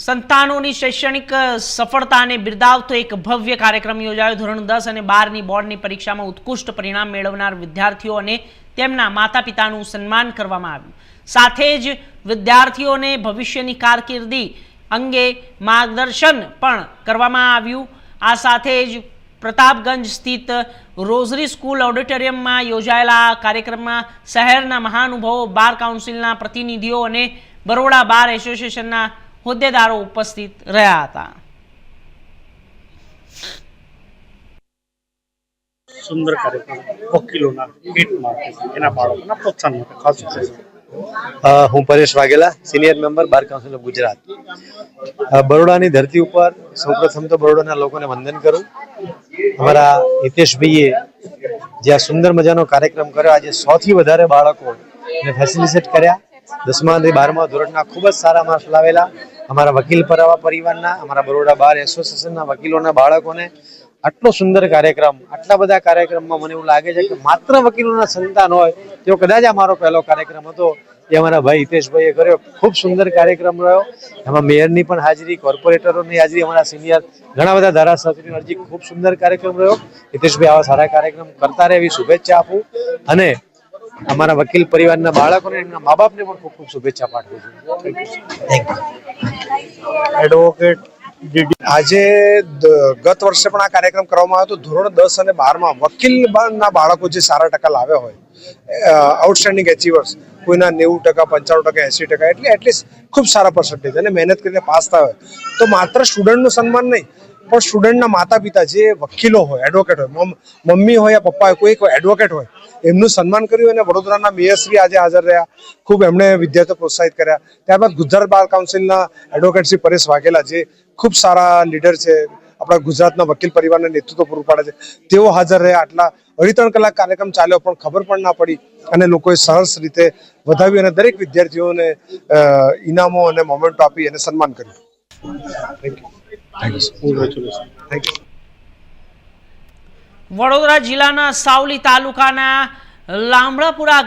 સંતાનોની શૈક્ષણિક સફળતાને બિરદાવતો એક ભવ્ય કાર્યક્રમ યોજાયો। ધોરણ 10 અને 12ની બોર્ડની પરીક્ષામાં ઉત્કૃષ્ટ પરિણામ મેળવનાર વિદ્યાર્થીઓ અને તેમના માતા પિતાનું સન્માન કરવામાં આવ્યું। સાથે જ વિદ્યાર્થીઓને ભવિષ્યની કારકિર્દી અંગે માર્ગદર્શન પણ કરવામાં આવ્યું। આ સાથે જ પ્રતાપગંજ સ્થિત રોઝરી સ્કૂલ ઓડિટોરિયમમાં યોજાયેલા કાર્યક્રમમાં શહેરના મહાનુભાવો, બાર કાઉન્સિલના પ્રતિનિધિઓ અને બરોડા બાર એસોસિએશનના હોદ્દેદારો ઉપસ્થિત રહ્યા હતા। સુંદર કાર્યક્રમ વકીલોના હિત માટે એના બાળકોના પ્રોત્સાહન માટે ખાસ ઉદ્દેશ। હું Paresh Vaghela, senior member bar council of Gujarat. બરોડાની ધરતી ઉપર સૌપ્રથમ તો બરોડાના લોકોને વંદન કરું। અમારા હિતેશભાઈએ જે આ સુંદર મજાનો કાર્યક્રમ કર્યો, આજે 100 થી વધારે બાળકોને ફેસિલિટેટ કર્યા। 10મા અને 12મા ધોરણના ખૂબ જ સારા માર્ક્સ લાવેલા અમારા વકીલ પરિવારના, અમારા બરોડા બાર એસોસિએશનના વકીલોના બાળકોને આટલો સુંદર કાર્યક્રમ, આટલા બધા કાર્યક્રમમાં મને એવું લાગે છે કે માત્ર વકીલોના સંતાન હોય તેઓ કદાચ આ મારો પહેલો કાર્યક્રમ હતો એ અમારા ભાઈ હિતેશભાઈએ કર્યો। ખૂબ સુંદર કાર્યક્રમ રહ્યો। એમાં મેયરની પણ હાજરી, કોર્પોરેટરોની હાજરી, અમારા સિનિયર ઘણા બધા ધારાસભ્યોની હાજરી, ખૂબ સુંદર કાર્યક્રમ રહ્યો। હિતેશભાઈ આવા સારા કાર્યક્રમ કરતા રહે એવી શુભેચ્છા આપું અને અમારા વકીલ પરિવારના બાળકોને, એમના મા બાપને પણ ખૂબ ખૂબ શુભેચ્છા પાઠવું છું। એડવોકેટ આજે ગત વર્ષે પણ આ કાર્યક્રમ કરવામાં આવ્યો હતો। ધોરણ 10 અને 12માં વકીલના બાળકો જે સારા ટકા લાવ્યા હોય, આઉટસ્ટેન્ડિંગ એચીવર્સ, કોઈના 90%, 95%, 80%, એટલે એટલીસ્ટ ખૂબ સારા પર્સન્ટેજ અને મહેનત કરીને પાસ થયા હોય તો માત્ર સ્ટુડન્ટનું સન્માન નહીં પણ સ્ટુડન્ટના માતા પિતા જે વકીલો હોય, એડવોકેટ હોય, મમ્મી હોય યા પપ્પા હોય, કોઈ એડવોકેટ હોય, એમનું સન્માન કર્યું। અને વડોદરાના મેયરશ્રી આજે હાજર રહ્યા, ખૂબ એમણે વિદ્યાર્થીઓ પ્રોત્સાહિત કર્યા। ત્યારબાદ ગુજરાત બાર કાઉન્સિલના એડવોકેટ શ્રી પરેશ વાઘેલા, જે ખૂબ સારા લીડર છે, આપણા ગુજરાતના વકીલ પરિવારને નેતૃત્વ પૂરું પાડે છે, તેઓ હાજર રહ્યા। આટલા 2.5-3 કલાક કાર્યક્રમ ચાલ્યો પણ ખબર પણ ના પડી અને લોકોએ સરસ રીતે વધાવી અને દરેક વિદ્યાર્થીઓને ઇનામો અને મોમેન્ટો આપી અને સન્માન કર્યું। વડોદરા જિલ્લાના સાવલી તાલુકાના લામડાપુરા